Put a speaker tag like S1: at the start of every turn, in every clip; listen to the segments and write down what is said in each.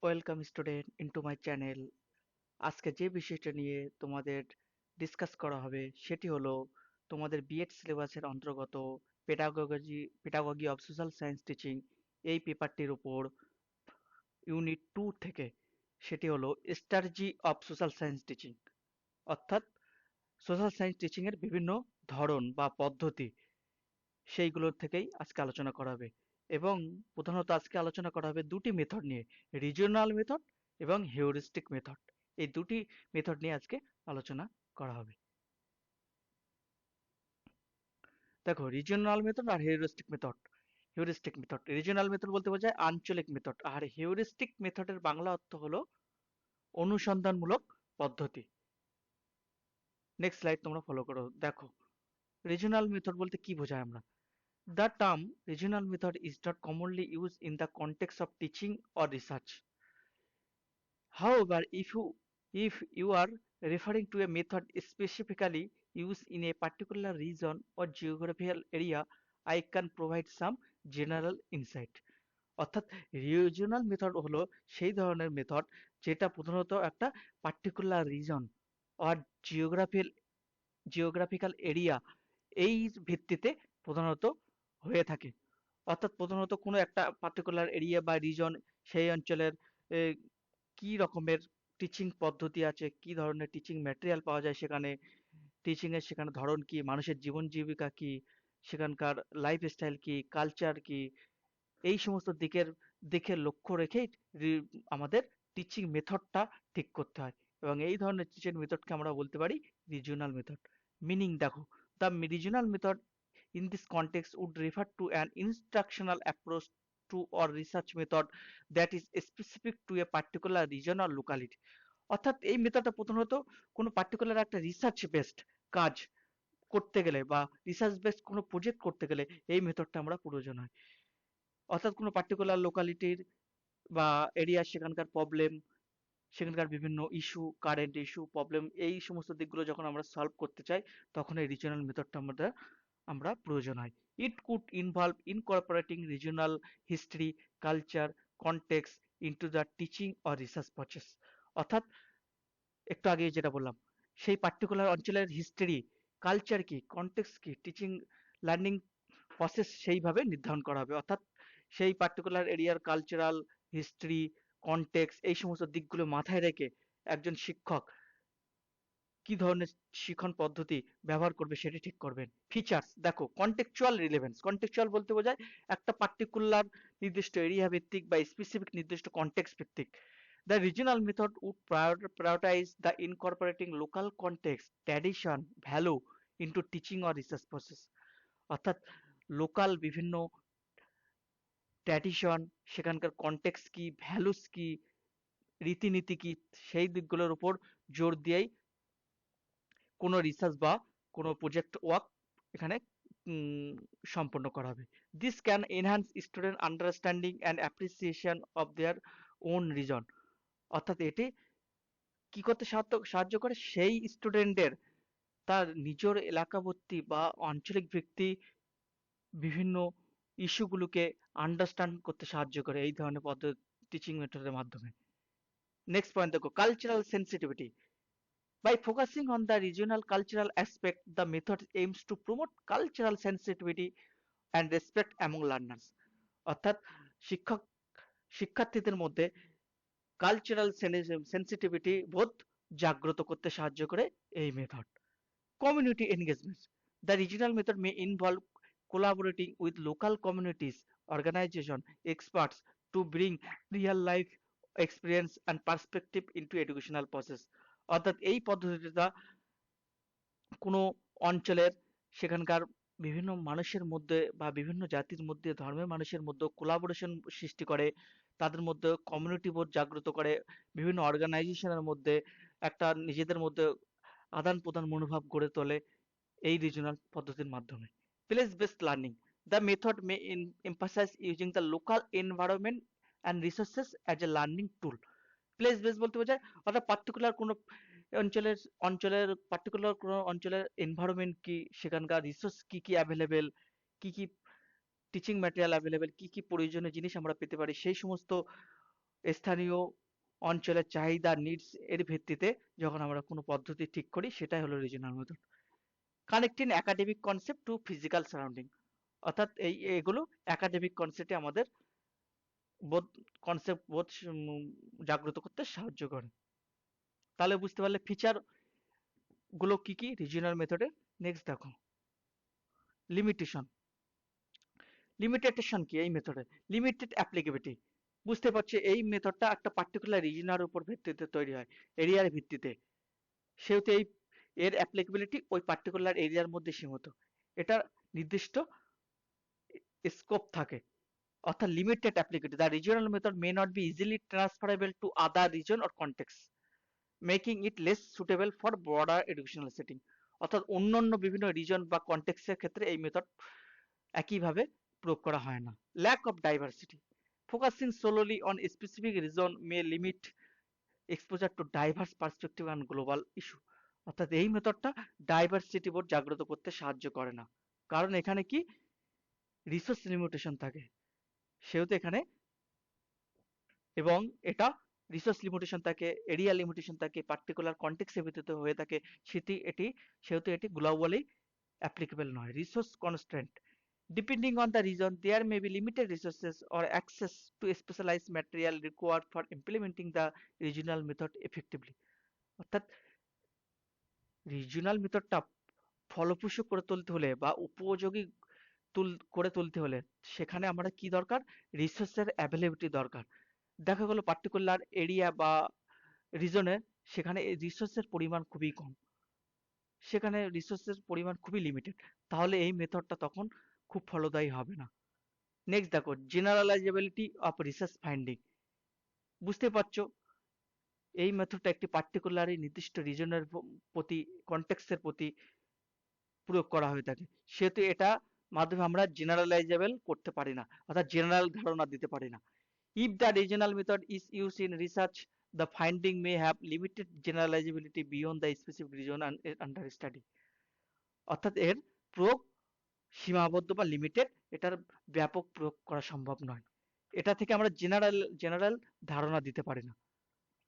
S1: Welcome student into my channel. আজকে যে বিষয়টা নিয়ে তোমাদের ডিসকাস করা হবে সেটি হলো তোমাদের বিএড সিলেবাসের অন্তর্গত pedagogy of social science teaching এই পেপারটির উপর ইউনিট 2 থেকে, সেটি হলো strategy of social science teaching, অর্থাৎ সোশ্যাল সায়েন্স টিচিং এর বিভিন্ন ধরন বা পদ্ধতি, সেইগুলোর থেকেই আজকে আলোচনা করা হবে। এবং প্রধানত আজকে আলোচনা করা হবে দুটি মেথড নিয়ে, রিজিওনাল মেথড এবং হিউরিস্টিক মেথড। এই দুটি মেথড নিয়ে আজকে আলোচনা করা হবে। দেখো, রিজিওনাল মেথড আর হিউরিস্টিক মেথড রিজিওনাল মেথড বলতে বোঝায় আঞ্চলিক মেথড, আর হিউরিস্টিক মেথডের বাংলা অর্থ হলো অনুসন্ধানমূলক পদ্ধতি। নেক্সট স্লাইড তোমরা ফলো করো। দেখো, রিজিওনাল মেথড বলতে কি বোঝায় আমরা। The term regional method is not commonly used in the context of teaching or research. However, if you are referring to a method specifically used in a particular region or geographical area, I can provide some general insight. অর্থাৎ regional method হলো সেই ধরনের method যেটা প্রধানত একটা particular reason আর geographical geographical area এই ভিত্তিতে প্রধানত হয়ে থাকে। অর্থাৎ প্রধানত কোনো একটা পার্টিকুলার এরিয়া বা রিজন, সেই অঞ্চলের এ, কি রকমের টিচিং পদ্ধতি আছে, কি ধরনের টিচিং ম্যাটেরিয়াল পাওয়া যায় সেখানে, টিচিং এর সেখানে ধরন কি, মানুষের জীবন জীবিকা কি, সেখানকার লাইফস্টাইল কি, কালচার কি, এই সমস্ত দিকে লক্ষ্য রেখেই আমাদের টিচিং মেথডটা ঠিক করতে হয়। এবং এই ধরনের টিচিং মেথডকে আমরা বলতে পারি রিজিওনাল মেথড। মিনিং দেখো, the regional method in this context would refer to an instructional approach to or research method that is specific to a particular region or locality. অর্থাৎ এই মেথডটা প্রধানত কোনো পার্টিকুলার একটা রিসার্চ বেসড কাজ করতে গেলে বা রিসার্চ বেসড কোনো প্রজেক্ট করতে গেলে এই মেথডটা আমরা প্রয়োজন হয়। অর্থাৎ কোনো পার্টিকুলার লোকালিটির বা এরিয়া, সেখানকার প্রবলেম, সেখানকার বিভিন্ন ইস্যু, কারেন্ট ইস্যু, প্রবলেম, এই সমস্ত দিকগুলো যখন আমরা সলভ করতে চাই, তখন এই রিজিওনাল মেথডটা আমরা প্রয়োজন হয়। It could involve incorporating regional history, culture, context into the teaching or research process. অর্থাৎ একটু আগে যেটা বললাম, সেই পার্টিকুলার অঞ্চলের হিস্ট্রি, কালচার কি, কনটেক্সট কি, টিচিং লার্নিং প্রসেস সেইভাবে নির্ধারণ করা হবে। অর্থাৎ সেই পার্টিকুলার এরিয়ার কালচারাল হিস্ট্রি, কনটেক্সট, এই সমস্ত দিকগুলো মাথায় রেখে একজন শিক্ষক কি ধরনের শিক্ষণ পদ্ধতি ব্যবহার করবে সেটি ঠিক করবেন। ফিচার্স দেখো, কন্টেকচুয়াল রিলেভেন্স। কন্টেকচুয়াল বলতে বোঝায় একটা পার্টিকুলার নির্দিষ্ট এরিয়া ভিত্তিক বা স্পেসিফিক নির্দিষ্ট কনটেক্সট ভিত্তিক। The regional method would prioritize the incorporating local context, tradition, value into teaching or research process. অর্থাৎ লোকাল বিভিন্ন ট্র্যাডিশন, সেখানকার কনটেক্সট কি, ভ্যালুস কি, রীতিনীতি কি, সেই দিকগুলোর উপর জোর দিয়েই কোনো রিসার্চ বা কোনো প্রজেক্ট ওয়ার্ক এখানে সম্পন্ন করা হবে। This can enhance student understanding and appreciation of their own reason. অর্থাৎ এটি কি করতে সাহায্য করে, সেই স্টুডেন্টের তার নিজের এলাকাবর্তী বা আঞ্চলিক ভিত্তি বিভিন্ন ইস্যুগুলোকে আন্ডারস্ট্যান্ড করতে সাহায্য করে এই ধরনের পদ্ধতি, টিচিং মেথডের মাধ্যমে। নেক্সট পয়েন্ট দেখো, cultural sensitivity. By focusing on the regional cultural aspect, the method aims to promote cultural sensitivity and respect among learners. অর্থাৎ শিক্ষক শিক্ষার্থীদের মধ্যে কালচারাল সেন্সিটিভিটি বোধ জাগ্রত করতে সাহায্য করে এই method. Community engagement. The regional method may involve collaborating with local communities, organization, experts to bring real life experience and perspective into educational process. অর্থাৎ এই পদ্ধতিটা কোনো অঞ্চলের সেখানকার বিভিন্ন মানুষের মধ্যে বা বিভিন্ন জাতির মধ্যে, ধর্মের মানুষের মধ্যে কোলাবোরেশন সৃষ্টি করে, তাদের মধ্যে কমিউনিটি বোধ জাগ্রত করে, বিভিন্ন অর্গানাইজেশনের মধ্যে একটা নিজেদের মধ্যে আদান প্রদান মনোভাব গড়ে তোলে এই রিজনাল পদ্ধতির মাধ্যমে। Place based learning. The method May emphasise using the local environment and resources as a learning tool. Place base বলতে বোঝায় অর্থাৎ পার্টিকুলার কোনো অঞ্চলের অঞ্চলের পার্টিকুলার কোনো অঞ্চলের এনভায়রনমেন্ট কি, সেখানকার রিসোর্স কি কি অ্যাভেলেবেল, কি টিচিং ম্যাটেরিয়াল অ্যাভেলেবেল, কি প্রয়োজনীয় জিনিস আমরা পেতে পারি, সেই সমস্ত স্থানীয় অঞ্চলের চাহিদা নিডস এর ভিত্তিতে যখন আমরা কোনো পদ্ধতি ঠিক করি সেটাই হলো regional method. Connecting academic concept to physical surrounding, অর্থাৎ এগুলো একাডেমিক কনসেপ্টে আমাদের বোধ কনসেপ্ট বোধ জাগ্রত করতে সাহায্য করে। তাহলে বুঝতে পারলে ফিচার গুলো কি কি রিজিওনাল মেথডের। নেক্সট দেখো লিমিটেশন। লিমিটেশন কি এই মেথডে? Limited applicability. বুঝতে পারছি এই মেথডটা একটা পার্টিকুলার রিজনার উপর ভিত্তিতে তৈরি হয়, এরিয়ার ভিত্তিতে, সেহেতু এর অ্যাপ্লিকেবিলিটি ওই পার্টিকুলার এরিয়ার মধ্যে সীমিত, এটা নির্দিষ্ট স্কোপ থাকে, অর্থাৎ limited applicability. The regional method may not be easily transferable to other reason or context, making it less suitable for broader educational setting. অর্থাৎ অন্যান্য বিভিন্ন রিজন বা কনটেক্সটের ক্ষেত্রে এই মেথড একইভাবে প্রয়োগ করা হয় না। Lack of diversity, focusing solely on specific region may limit exposure to diverse perspective and global issue। অর্থাৎ এই মেথডটা ডাইভার্সিটি বোধ জাগ্রত করতে সাহায্য করে না, কারণ এখানে কি রিসোর্স লিমিটেশন থাকে, সেহেতু এখানে, এবং এটা রিসোর্স লিমিটেশন থাকে, এরিয়া লিমিটেশন থাকে, পার্টিকুলার কনটেক্সটের ভিত্তিতে হয়ে থাকে, সেহেতু এটি গ্লোবালি অ্যাপ্লিকেবল নয়। Resource constraint, depending on the region there may be limited resources or access to specialized material required for implementing the regional method effectively। অর্থাৎ রিজিওনাল মেথডটা ফলপ্রসূ করে তুলতে হলে বা উপযোগী করে তুলতে হলে সেখানে আমরা কি দরকার? রিসোর্সের অ্যাভেলেবিলিটি দরকার। দেখা গেল পার্টিকুলার এরিয়া বা রিজনে সেখানে রিসোর্সের পরিমাণ খুবই কম, সেখানে রিসোর্সের পরিমাণ খুবই লিমিটেড, তাহলে এই মেথডটা তখন খুব ফলদায়ী হবে না। নেক্সট দেখো জেনারেলাইজেবিলিটি অফ রিসার্চ ফাইন্ডিং। বুঝতে পারছো এই মেথডটা একটি পার্টিকুলারই নির্দিষ্ট রিজনের প্রতি, কনটেক্সটের প্রতি প্রয়োগ করা হয়ে থাকে, সেহেতু এটা মাধ্যমে আমরা জেনারেলাইজেবল করতে পারি না, অর্থাৎ জেনারেল ধারণা দিতে পারি না। If the regional method is use in research the finding may have limited generalizability beyond the specific region under study। অর্থাৎ এর প্রয়োগ সীমাবদ্ধ বা লিমিটেড, এটার ব্যাপক প্রয়োগ করা সম্ভব নয়, এটা থেকে আমরা জেনারেল ধারণা দিতে পারি না।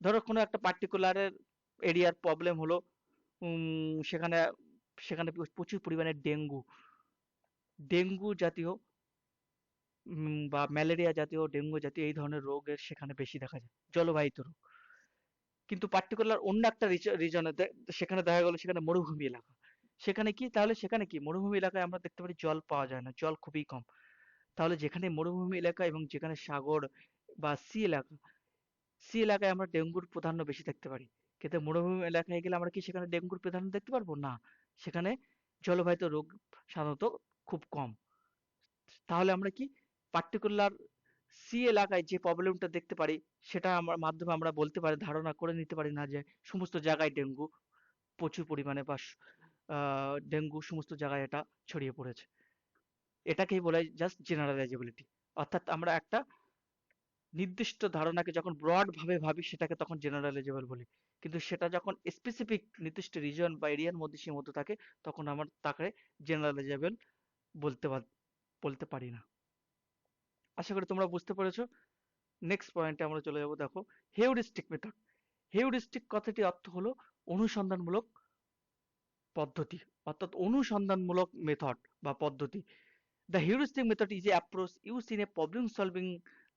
S1: ধরো কোনো একটা পার্টিকুলার এরিয়ার প্রবলেম হলো, সেখানে সেখানে প্রচুর পরিমাণে ডেঙ্গু জাতীয় বা ম্যালেরিয়া জাতীয়, ডেঙ্গু জাতীয় এই ধরনের রোগের সেখানে বেশি দেখা যায়, জলবাহিত রোগ। কিন্তু পার্টিকুলার অন্য একটা রিজনে সেখানে দেখা গেল সেখানে মরুভূমি এলাকা, সেখানে কি, তাহলে সেখানে কি মরুভূমি এলাকায় আমরা দেখতে পারি জল পাওয়া যায় না, জল খুবই কম। তাহলে যেখানে মরুভূমি এলাকা এবং যেখানে সাগর বা সি এলাকায় আমরা ডেঙ্গুর প্রাধান্য বেশি দেখতে পারি, কিন্তু মরুভূমি এলাকায় গেলে আমরা কি সেখানে ডেঙ্গুর প্রাধান্য দেখতে পারবো না, সেখানে জলবাহিত রোগ সাধারণত খুব কম। তাহলে আমরা কি পার্টিকুলার সি এলাকায় যে প্রবলেমটা দেখতে পারি সেটা আমার মাধ্যমে আমরা বলতে পারি, ধারণা করে নিতে পারি না যে সমস্ত জায়গায় ডেঙ্গু প্রচুর পরিমাণে বা ডেঙ্গু সমস্ত জায়গায় এটা ছড়িয়ে পড়েছে। এটাকেই বলে জাস্ট জেনারেলাইজেবিলিটি, অর্থাৎ আমরা একটা নির্দিষ্ট ধারণাকে যখন ব্রড ভাবে ভাবি সেটাকে তখন জেনারেলাইজেবল বলি, কিন্তু সেটা যখন স্পেসিফিক নির্দিষ্ট রিজন বা এরিয়ার মধ্যে সীমাবদ্ধ থাকে তখন আমরা তাকে জেনারেলাইজেবল বলতে বলতে পারি না। আশা করি তোমরা বুঝতে পেরেছো। নেক্সট পয়েন্টে আমরা চলে যাব। দেখো হেউরিস্টিক মেথড। হেউরিস্টিক কথাটির অর্থ হলো অনুসন্ধানমূলক পদ্ধতি, অর্থাৎ অনুসন্ধানমূলক মেথড বা পদ্ধতি। The heuristic method is a approach use in a problem solving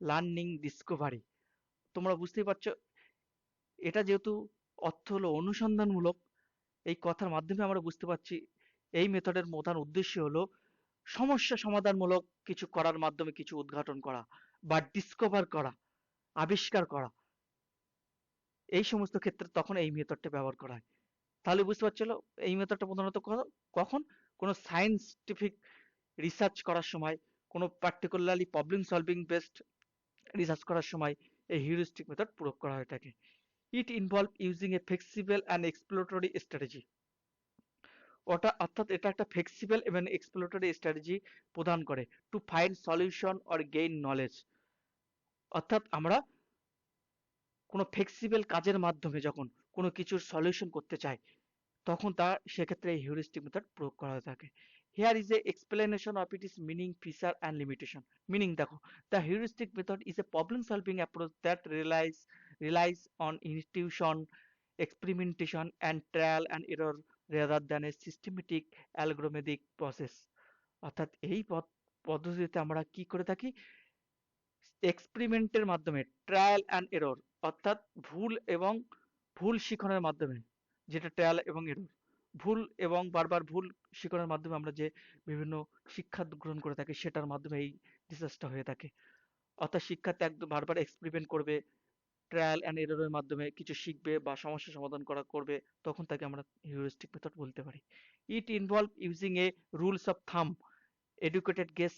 S1: learning Discovery. তোমরা বুঝতেই পারছো এটা যেহেতু অর্থ হলো অনুসন্ধানমূলক, এই কথার মাধ্যমে আমরা বুঝতে পারছি এই মেথডের প্রধান উদ্দেশ্য হলো সমস্যা সমাধানমূলক কিছু করার মাধ্যমে কিছু উদ্ঘাটন করা বা ডিসকভার করা, আবিষ্কার করা, এই সমস্ত ক্ষেত্রে তখন এই মেথডটা ব্যবহার করা হয়। তাহলে বুঝতে পারছিল এই মেথডটা প্রধানত কখন কোনো সায়েন্টিফিক রিসার্চ করার সময়, কোনো particularly problem solving based research করার সময় এই হিউরিস্টিক মেথড প্রয়োগ করা হয়ে থাকে। It involve using a flexible and exploratory strategy. অর্থাৎ এটা একটা ফ্লেক্সিবল এবং এক্সপ্লোরেটরি স্ট্র্যাটেজি প্রদান করে to find solution or gain knowledge. অর্থাৎ আমরা কোনো ফ্লেক্সিবল কাজের মাধ্যমে যখন কোনো কিছুর সলিউশন করতে চাই তখন সেক্ষেত্রে এই হিউরিস্টিক মেথড প্রয়োগ করা হয়ে থাকে। Here is a explanation of its meaning, feature, and limitation. Meaning, দেখো, the heuristic method is a problem-solving approach that relies on intuition, experimentation, and trial and error rather than a systematic algorithmic process. অর্থাৎ এই পদ্ধতিতে আমরা কি করে থাকি? এক্সপেরিমেন্টের মাধ্যমে, trial and error, অর্থাৎ ভুল শিখনের মাধ্যমে, যেটা ট্রায়াল এবং এরর, ভুল এবং বারবার ভুল শিখনের মাধ্যমে আমরা যে বিভিন্ন শিক্ষা গ্রহণ করে থাকি, সেটার মাধ্যমে এই রিসার্চটা হয়ে থাকে। অর্থাৎ শিক্ষার্থী একদম বারবার এক্সপেরিমেন্ট করবে, ট্রায়াল অ্যান্ড এররের মাধ্যমে কিছু শিখবে বা সমস্যা সমাধান করবে, তখন তাকে আমরা হিউরিস্টিক মেথড বলতে পারি। It involve using a rules of thumb, educated guess,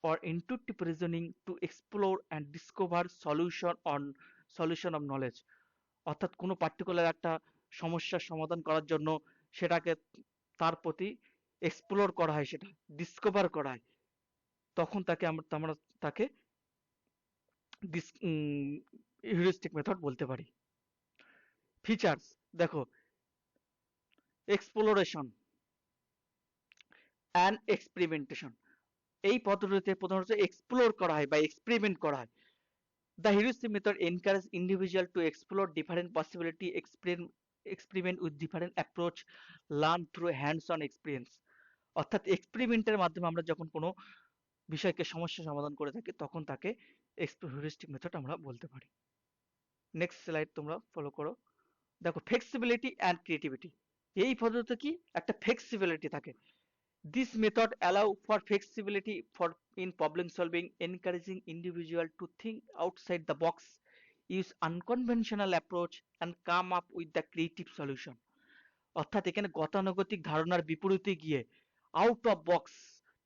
S1: or intuitive reasoning to explore and discover solution of knowledge. অর্থাৎ কোনো পার্টিকুলার একটা সমস্যার সমাধান করার জন্য সেটাকে তার প্রতি এক্সপ্লোর করা হয়, সেটা ডিসকভার করা হয়, তখন আমরা তাকে হিউরিস্টিক মেথড বলতে পারি। ফিচার্স দেখো, এক্সপ্লোরেশন অ্যান্ড এক্সপেরিমেন্টেশন, এই পদ্ধতিতে প্রধানত এক্সপ্লোর করা হয় বা এক্সপেরিমেন্ট করা হয়। The heuristic method encourages individuals to explore different possibilities, experiment with different approach, learn through hands-on experience. অর্থাৎ এক্সপেরিমেন্টের মাধ্যমে আমরা যখন কোনো বিষয়কে সমস্যা সমাধান করে থাকি, তখন তাকে হিউরিস্টিক মেথড আমরা বলতে পারি। নেক্সট স্লাইড তোমরা ফলো করো। দেখো, ফ্লেক্সিবিলিটি অ্যান্ড ক্রিয়েটিভিটি, এই পদ্ধতিতে কি একটা ফ্লেক্সিবিলিটি থাকে। This method allows for flexibility in problem solving, encouraging individuals to think outside the box, use unconventional approach, and come up with the creative solution. অর্থাৎ এখানে গতানুগতিক ধারণার বিপরীতে গিয়ে আউট অফ বক্স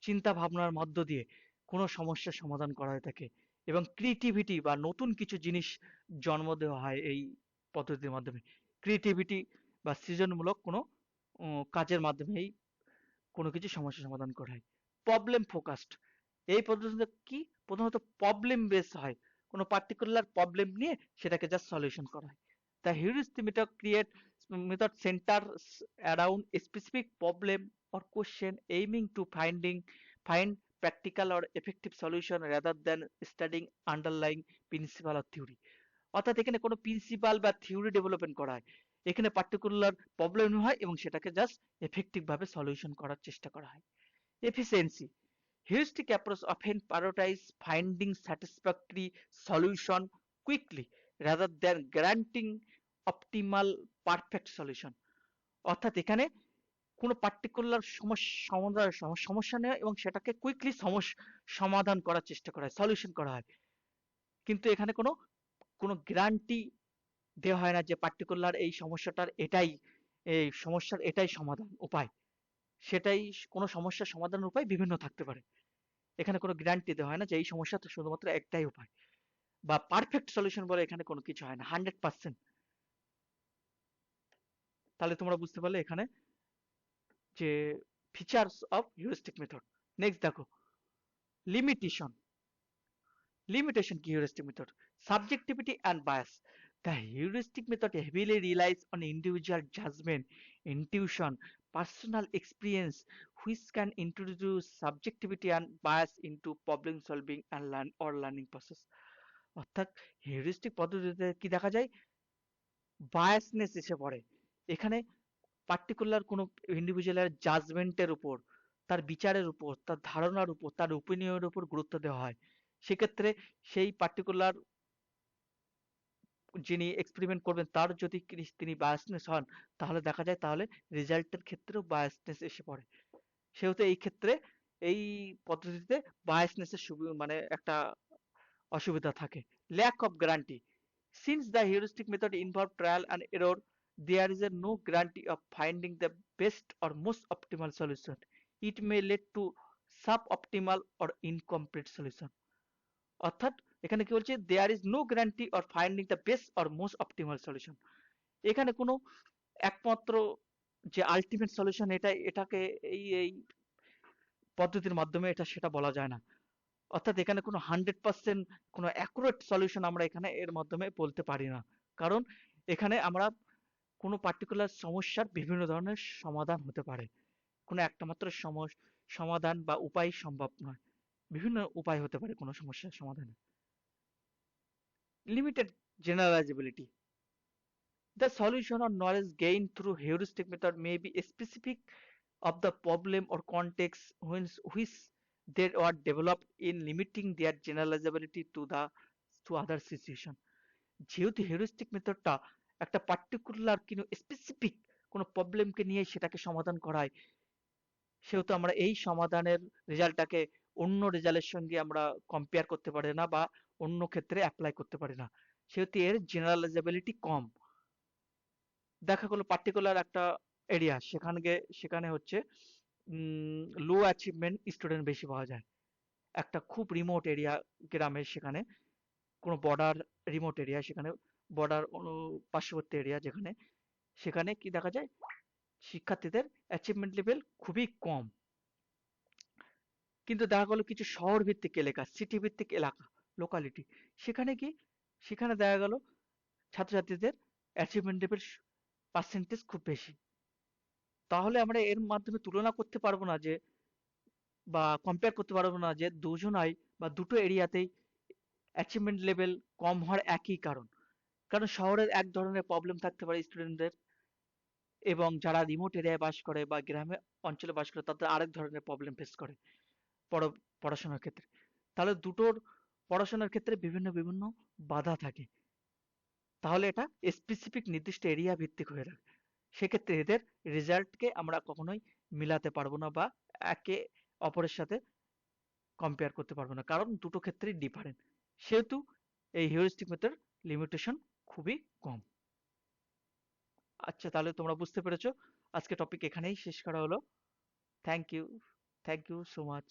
S1: চিন্তা ভাবনার মধ্য দিয়ে কোনো সমস্যার সমাধান করা হয়ে থাকে, এবং ক্রিয়েটিভিটি বা নতুন কিছু জিনিস জন্ম দেওয়া হয় এই পদ্ধতির মাধ্যমে। ক্রিয়েটিভিটি বা সৃজনমূলক কোনো কাজের মাধ্যমে এই কোনো কিছু সমস্যা সমাধান করা হয়। প্রবলেম ফোকাসড, এই পদ্ধতিতে কি প্রধানত প্রবলেম বেস হয়, কোনো পার্টিকুলার প্রবলেম নিয়ে সেটাকে জাস্ট সলিউশন করা হয়। The heuristic method centers around a specific problem or question, aiming to find practical or effective solution rather than studying underlying principle or theory. অর্থাৎ এখানে কোনো প্রিন্সিপাল বা থিওরি ডেভেলপমেন্ট করা হয়, এখানে পার্টিকুলার প্রবলেম হয় এবং সেটাকে জাস্ট এফেক্টিভ ভাবে সলিউশন করার চেষ্টা করা হয়। Efficiency, heuristic approach often prioritize finding satisfactory solution quickly rather than granting optimal perfect solution. অর্থাৎ এখানে কোনো পার্টিকুলার সমস্যা নেয় এবং সেটাকে কুইকলি সমাধান করার চেষ্টা করা হয়, সলিউশন করা হয়, কিন্তু এখানে কোনো গ্যারান্টি দেওয়া হয় না যে পার্টিকুলার এই সমস্যার এটাই সমাধান উপায়। সেটাই কোনো সমস্যার সমাধানের উপায় বিভিন্ন থাকতে পারে, এখানে কোনো গ্যারান্টি দেওয়া হয় না যে এই সমস্যাটা শুধুমাত্র একটাই উপায় বা পারফেক্ট সলিউশন বলে এখানে কোনো কিছু হয় না 100%। তাহলে তোমরা বুঝতে পারলে এখানে যে features of heuristic method. Next দেখো, লিমিটেশন কি heuristic method? Subjectivity and bias. The heuristic method heavily relies on individual judgment, intuition, personal experience, which can introduce subjectivity and bias into problem solving and learning process. অর্থাৎ heuristic পদ্ধতিতে কি দেখা যায়, biasness এসে পড়ে এখানে, particular কোনো ইন্ডিভিজুয়ালের জাজমেন্টের উপর, তার বিচারের উপর, তার ধারণার উপর, তার ওপিনিয়নের উপর গুরুত্ব দেওয়া হয়। সেক্ষেত্রে সেই পার্টিকুলার যিনি এক্সপেরিমেন্ট করবেন তার যদি তিনি বায়াসনেস হন, তাহলে দেখা যায় তাহলে রেজাল্টের ক্ষেত্রেও বায়াসনেস এসে পড়ে। সেহেতু এই ক্ষেত্রে এই পদ্ধতিতে বায়াসনেসের মানে একটা অসুবিধা থাকে। Lack of guarantee, since the heuristic method involve trial and error, there is no guarantee of finding the best or most optimal solution. It may lead to suboptimal or incomplete solution. অর্থাৎ এখানে কি বলছে, there is no guarantee or finding the best or most optimal solution. এখানে কোনো একমাত্র যে ultimate solution এটাকে এই পদ্ধতির মাধ্যমে সেটা বলা যায় না। অর্থাৎ এখানে কোনো 100% কোনো অ্যাকুরেট সলিউশন আমরা এখানে এর মাধ্যমে বলতে পারি না, কারণ এখানে আমরা কোনো পার্টিকুলার সমস্যার বিভিন্ন ধরনের সমাধান হতে পারে, কোনো একটা মাত্র সমাধান বা উপায় সম্ভব নয়। বিভিন্ন উপায় হতে পারে কোনো সমস্যার সমাধানে। Limited generalisability, the solution or knowledge gained through heuristic method may be specific of the problem or context which they were developed in limiting their generalizability to other situation. যেহেতু হিউরিস্টিক মেথডটা একটা পার্টিকুলার কিন্তু specific কোনো প্রবলেমকে নিয়ে সেটাকে সমাধান করায়, সেহেতু আমরা এই সমাধানের রেজাল্টটাকে অন্য রেজাল্টের সঙ্গে আমরা কম্পেয়ার করতে পারি না বা অন্য ক্ষেত্রে অ্যাপ্লাই করতে পারি না, সেহেতু এর জেনারেলাইজেবিলিটি কম। দেখা গেলো পার্টিকুলার একটা এরিয়া, সেখানে হচ্ছে লো অ্যাচিভমেন্ট স্টুডেন্ট বেশি পাওয়া যায়। একটা খুব রিমোট এরিয়া, গ্রামের, সেখানে কোনো বর্ডার, রিমোট এরিয়া, সেখানে বর্ডার পার্শ্ববর্তী এরিয়া যেখানে, সেখানে কি দেখা যায় শিক্ষার্থীদের অ্যাচিভমেন্ট লেভেল খুবই কম। কিন্তু দেখা গেলো কিছু শহর ভিত্তিক এলাকা, সিটি ভিত্তিক এলাকা, লোকালিটি, সেখানে কি, সেখানে দেখা গেল ছাত্রছাত্রীদের অ্যাচিভমেন্ট লেভেল পার্সেন্টেজ খুব বেশি। তাহলে আমরা এর মাধ্যমে তুলনা করতে পারবো না যে, বা কম্পেয়ার করতে পারবো না যে দুজনাই বা দুটো এরিয়াতেই অ্যাচিভমেন্ট লেভেল কম হওয়ার একই কারণ। কারণ শহরের এক ধরনের প্রবলেম থাকতে পারে স্টুডেন্টদের, এবং যারা রিমোট এরিয়ায় বাস করে বা গ্রামে অঞ্চলে বাস করে তাদের আরেক ধরনের প্রবলেম ফেস করে পড়াশোনার ক্ষেত্রে। তাহলে দুটোর পড়াশোনার ক্ষেত্রে বিভিন্ন বিভিন্ন বাধা থাকে। তাহলে এটা স্পেসিফিক নির্দিষ্ট এরিয়া ভিত্তিক হয়ে থাকে। সেক্ষেত্রে এদের রেজাল্টকে আমরা কখনোই মিলাতে পারবো না বা একে অপরের সাথে কম্পেয়ার করতে পারবো না, কারণ দুটো ক্ষেত্রেই ডিফারেন্ট। সেহেতু এই হিউরিস্টিক মেথড লিমিটেশন খুবই কম। আচ্ছা, তাহলে তোমরা বুঝতে পেরেছো। আজকে টপিক এখানেই শেষ করা হলো। Thank you, thank you so much.